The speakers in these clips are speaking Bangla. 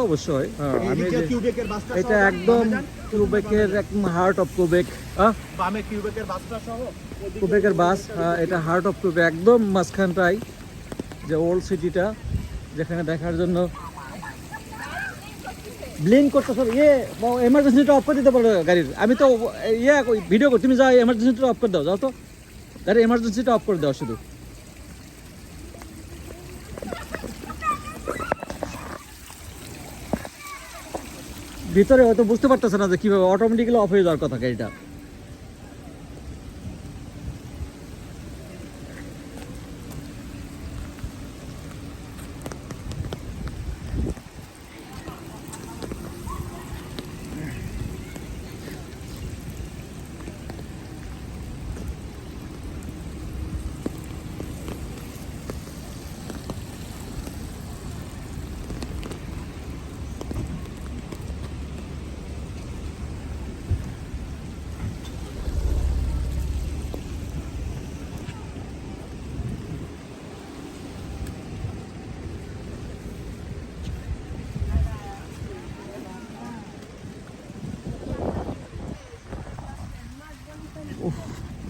অবশ্যই। আমি এটা একদম কিউবেকের একদম হার্ট অফ কিউবেক। বামে কিউবেকের বাসটা সহ কিউবেকের বাস, এটা হার্ট অফ কিউবেক, একদম মাঝখানটাই যে ওল্ড সিটিটা, যেখানে দেখার জন্য ব্লিঙ্ক করতে সব এমার্জেন্সিটা অফ করে দিতে পারো গাড়ির। আমি তো ভিডিও করি, তুমি যাও এমার্জেন্সিটা অফ করে দাও, যাও তো গাড়ির এমার্জেন্সিটা অফ করে দাও শুধু। ভিতরে হয়তো বুঝতে পারতেছে না যে কীভাবে অটোমেটিক্যালি অফ হয়ে যাওয়ার কথা গাড়িটা।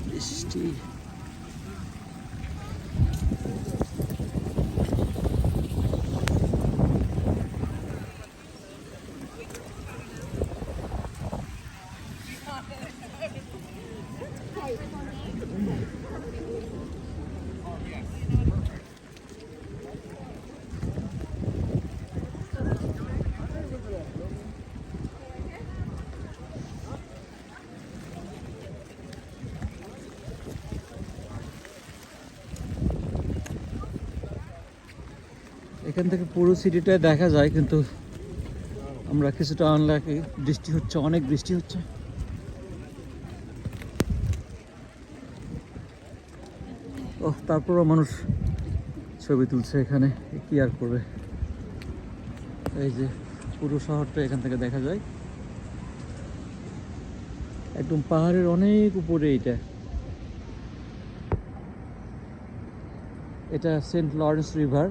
বৃষ্টি এখান থেকে পুরো সিটিটা দেখা যায়, কিন্তু আমরা কিছুটা আনলাকি, বৃষ্টি হচ্ছে, অনেক বৃষ্টি হচ্ছে। তারপরও মানুষ ছবি তুলছে এখানে, কি আর করবে। এই যে পুরো শহরটা এখান থেকে দেখা যায়, একদম পাহাড়ের অনেক উপরে। এটা সেন্ট লরেন্স রিভার।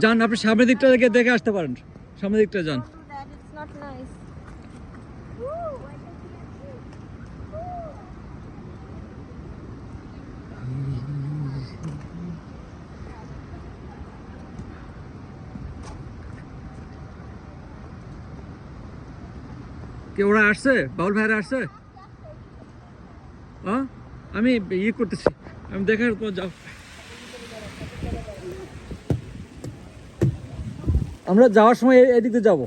যান, আপনি সামনের দিকটা দেখে আসতে পারেন, সামনের দিকটা যান। কে ওরা আসছে? বাউল ভাইরা আসছে? আমি করতেছি, আমি দেখার পর যাও। আমরা যাওয়ার সময় এদিকে যাব।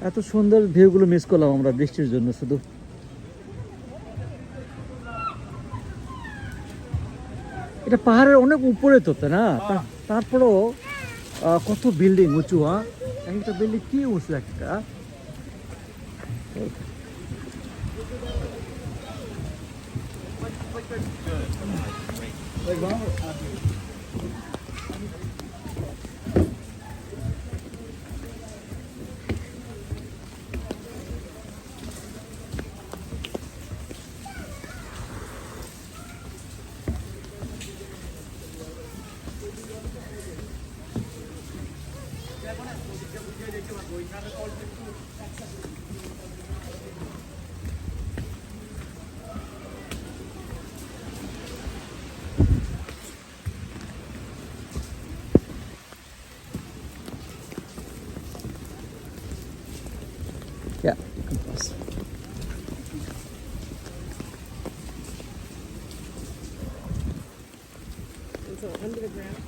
এত সুন্দর ভিউগুলো মিস করলাম আমরা বৃষ্টির জন্য শুধু। এটা পাহাড়ের অনেক উপরে তো, তাই না? তারপরেও কত বিল্ডিং উঁচু। একটা বিল্ডিং কি উঁচু একটা। Yeah, you can pass. It's under the ground.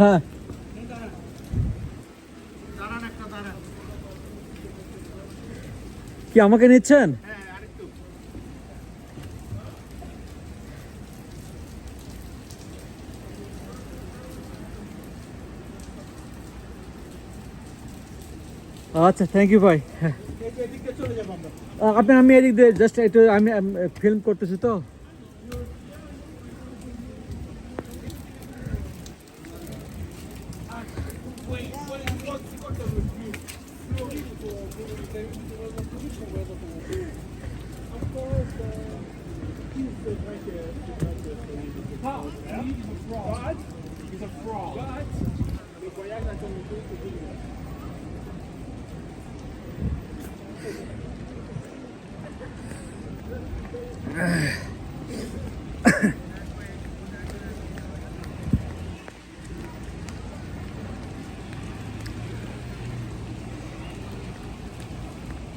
হ্যাঁ দাঁড়ান একটা দাঁড়ান। কি আমাকে নিচ্ছেন? হ্যাঁ আরেকটু। আচ্ছা থ্যাংক ইউ ভাই। হ্যাঁ এই যে এদিক দিয়ে চলে যাবো আমরা। আমি এদিক দিয়ে জাস্ট একটু আমি ফিল্ম করতেছি তো।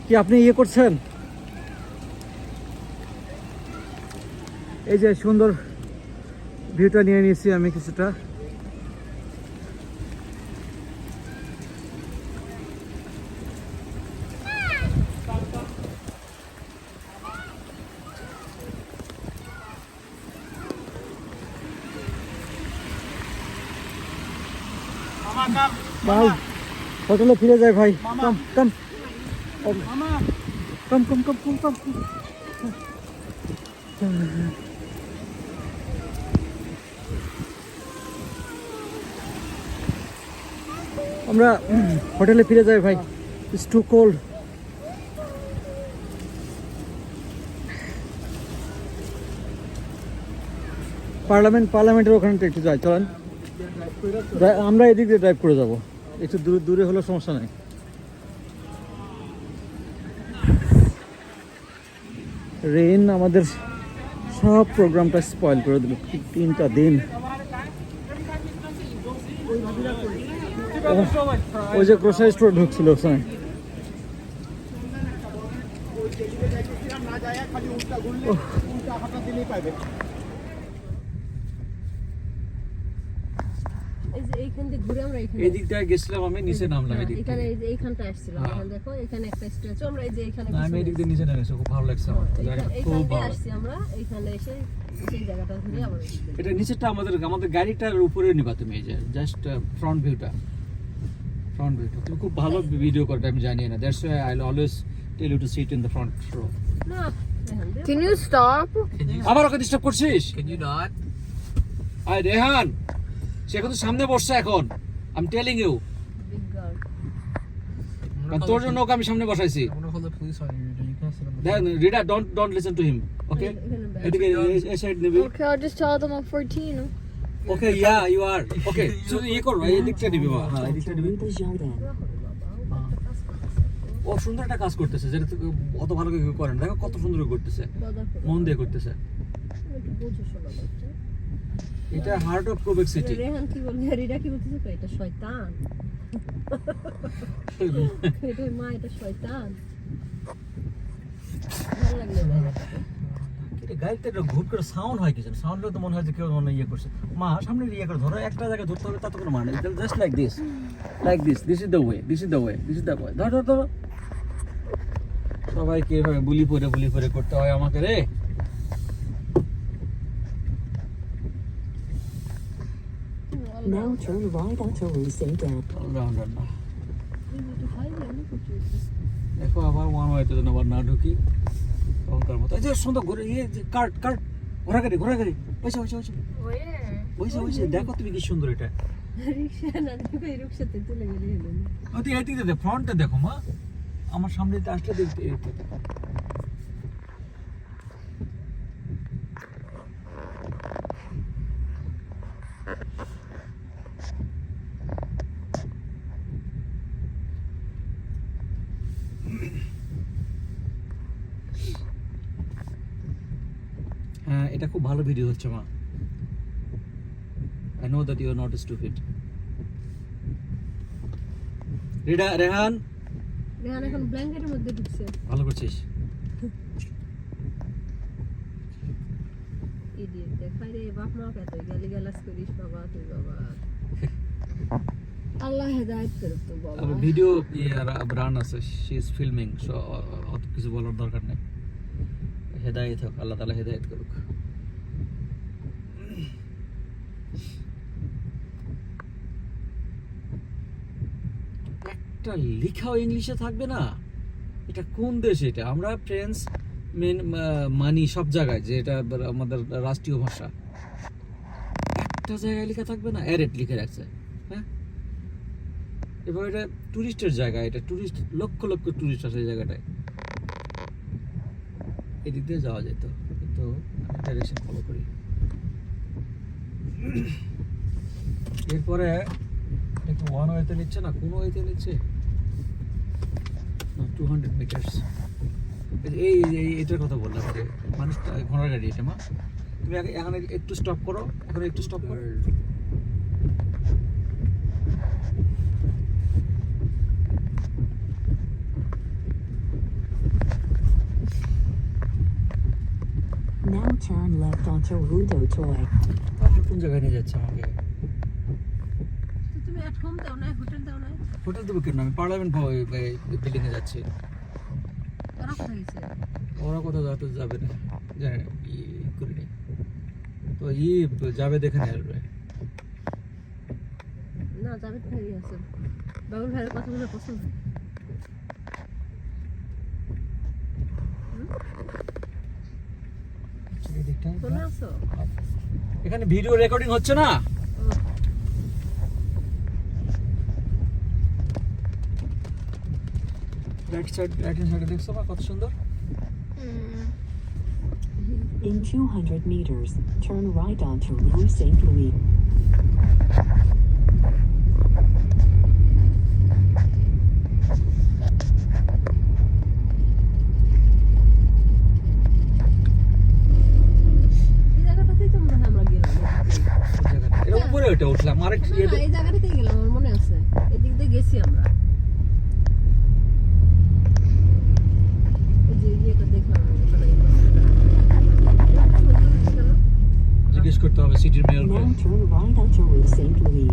কি আপনি ইয়ে করছেন? এই যে সুন্দর ভিউটা নিয়ে নিয়েছি আমি কিছুটা। মামা কাম। ভাই হোটেলে ফিরে যাই ভাই। মামা। কাম কাম মামা কাম কাম কাম কাম কাম। আমরা হোটেলে ফিরে যাই ভাই। It's too cold. পার্লামেন্টের ওখানে একটু যাই চলেন। আমরা এদিক দিয়ে ড্রাইভ করে যাব, একটু দূরে হলে সমস্যা নাই। রেইন আমাদের সব প্রোগ্রামটা স্পয়েল করে দিল। 3টা দিন ওই যে গ্রোসারি স্টোর ঢুকছিল ওখানে। না যায় খালি উল্টা ঘুরলে উল্টা হাঁটা দিলেই পাবে। এই যে এইখান দিয়ে ঘুরে আমরা এখানে এই দিকটা গেছিলাম, আমি নিচে নামলাম। এই দিক এখানে থেকে এই যে এইখানটা আসছিলাম। হ্যাঁ। এখানে দেখো এখানে একটা স্ট্রেচ আমরা এই যে এখানে না, আমি এই দিক দিয়ে নিচে নেমেছি, খুব ভালো লাগছে আমার। জায়গাটা খুব এইখান দিয়ে ভালো। আসছি আমরা। এইখানে এসে সেই জায়গাটা ঘুরে আবার এই দিক দিয়ে। এটা নিচেরটা আমাদের গাড়িটার উপরে নিবা তুমি। এই যে জাস্ট ফ্রন্ট ভিউটা তুমি খুব ভালো ভিডিও করতে, আমি জানি না। That's why I will always tell you to sit in the front row. না এখান দিয়ে Can you stop? আবার ওকে ডিস্টার্ব করছিস? Can you not? আয় রেহান, সে এখন তো সামনে বসছে এখন। I am telling you, big guard. কারণ তোর জন্য ওকে আমি সামনে বসাইছি। I'm gonna call the police on you. You can't sit on the দেন রিডা, don't listen to him, okay? এদিকে এই সাইড নিবি। Okay, I'll just tell them I'm 14. Okay yeah you are okay. শুধু ইয়ে করো, এই দিকটা নিবি। হ্যাঁ এই দিকটা নিবি। ও সুন্দর একটা কাজ করতেছে, যেটা তো অত ভালো কেউ করেন। দেখো কত সুন্দর করতেছে, মন দিয়ে করতেছে। একটু বুঝো শোনা বাচ্চা। এটা হার্ট অফ কোবেক সিটি। রেহান কি বলছে? রিডা কি বলতেছে? তো এটা শয়তান। এটা মা, এটা শয়তান। ভালো লাগলো জায়গাটা। গাড়িতে একটা ঘুট করে সাউন্ড হয়, কিছু সাউন্ড হলে তো মনে হয় যে কেউ মনে ইয়ে করছে। মা সামনে ইয়ে করে ধরো, একটা জায়গায় ধরতে হবে, তাতে কোনো মানে just like this this is the way, this is the way, this is the way. ধরো সবাইকে এভাবে বুলি পরে করতে হয় আমাকে রে। Now turn right onto Rue St. Anne. Allrounder না, একটু হাইলে আমি করছি। দেখো আবার ওয়ান ওয়েতে যেন আবার না ঢুকি তখনকার মতো। এই যে সুন্দর ঘুরে ইয়ে কার্ট ঘোড়া গাড়ি পয়সা বইছে দেখো তুমি কি সুন্দর এটা। রিক্সা না দেখো, এই রিক্সাতে চলে গেলে হলো না। তুই এই দিকে দে, ফ্রন্টটা দেখো মা, আমার সামনে আসলে দেখতে। হ্যাঁ এটা খুব ভালো ভিডিও হচ্ছে মা I know that you are not stupid Rehan Rehan এখন ব্ল্যাঙ্কেটের মধ্যে ঢুকছে। ভালো করছিস ইডিয়েট দেখাই রে, বাপ মা কত গালিগালাজ করিস বাবা তুই বাবা। আল্লাহ হেদায়েত করুক তো বাবা। আবার ভিডিও রান আছে শি ইজ ফিল্মিং সো অত কিছু বলার দরকার নেই হেদায়েত হোক আল্লাহ তাআলা হেদায়েত করুক একটা লেখাও ইংলিশে থাকবে না এটা কোন দেশ এটা আমরা ফ্রেঞ্চ মেন মানি সব জায়গায় যে এটা আমাদের রাষ্ট্রীয় ভাষা একটা জায়গায় লেখা থাকবে না অ্যারেট লিখে রাখছে হ্যাঁ এবার এটা টুরিস্টের জায়গা এটা টুরিস্ট লক্ষ লক্ষ টুরিস্ট আসে এই জায়গাটায় এদিক দিয়ে যাওয়া যেত কিন্তু ডাইরেকশন ফলো করি এরপরে একটু ওয়ান ওয়েতে নিচ্ছে না কোন ওয়েতে নিচ্ছে 200 মিটার্স এই এটার কথা বললাম যে মানুষটা ঘোড়ার গাড়ি এটা মা তুমি এখন একটু স্টপ করো এখন একটু স্টপ করো Now turn left onto Rue d'Auteuil. তারপর কোন জায়গায় নিয়ে যাচ্ছে আমাকে তো তুমি এট হোম দাও না, হোটেল দাও না, হোটেল দেবো কেন আমি পার্লামেন্ট বিল্ডিং এ যাচ্ছি ওরা কোথায় গেছে? ওরা কোথাও যাতে যাবে না জানি না, করিনি তো যাবে দেখে নিয়ে আসবে না জাভেদ ভাই আছে, বাবুল ভাইয়ের কথাগুলো পছন্দ। শোনা আছো? এখানে ভিডিও রেকর্ডিং হচ্ছে না রাইট সাইডে দেখছো না কত সুন্দর In 200 meters, turn right onto Rue Saint-Louis. এই জায়গাটাতেই তো মনে হয় আমরা গেলাম। এটা উপরে ওটা উঠলাম আরেক না, না, এই জায়গাটাতেই গেলাম, আমার মনে আছে এদিক দিয়ে গেছি আমরা। এই যে ইয়েটা দেখলাম ওখানে। জিজ্ঞেস করতে হবে সিটির মেয়রকে Now turn right onto Rue Saint-Louis.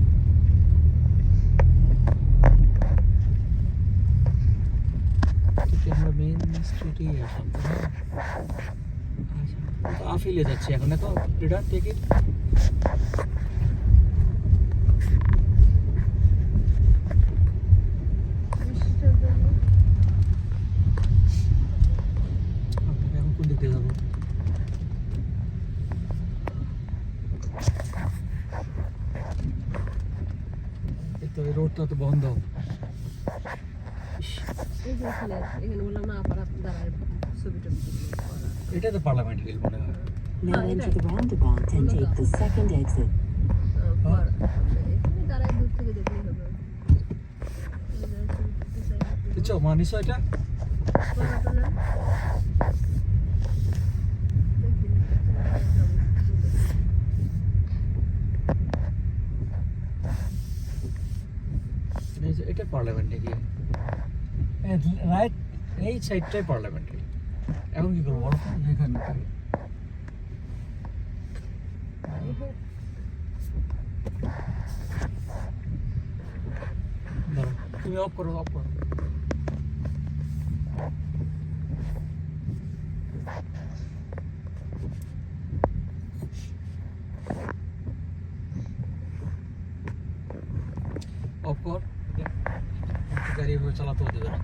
কি আমরা মেইন স্ট্রিটে আসলাম আচ্ছা আফিলে যাচ্ছি এখন তো রিটার্ন টিকিট এখন কোন দিক দিয়ে যাবো এই তো এই রোডটা তো বন্ধ এই যে এখানে বললাম না আপার দাঁড়ায় ছবিটা করা। এটা তো পার্লামেন্ট হিল মনে হয় Now enter the roundabout and take the second exit. এখানে দাঁড়ায় দূর থেকে দেখলেই হবে। বুঝছো মানিস এটা এটা পার্লামেন্ট নাকি রাইট এই সাইডটাই পার্লামেন্ট এখন কি করবো বলো এখানে দাঁড়াও, তুমি অফ করো অফ কর গাড়ি এভাবে চালাতেও দেবে না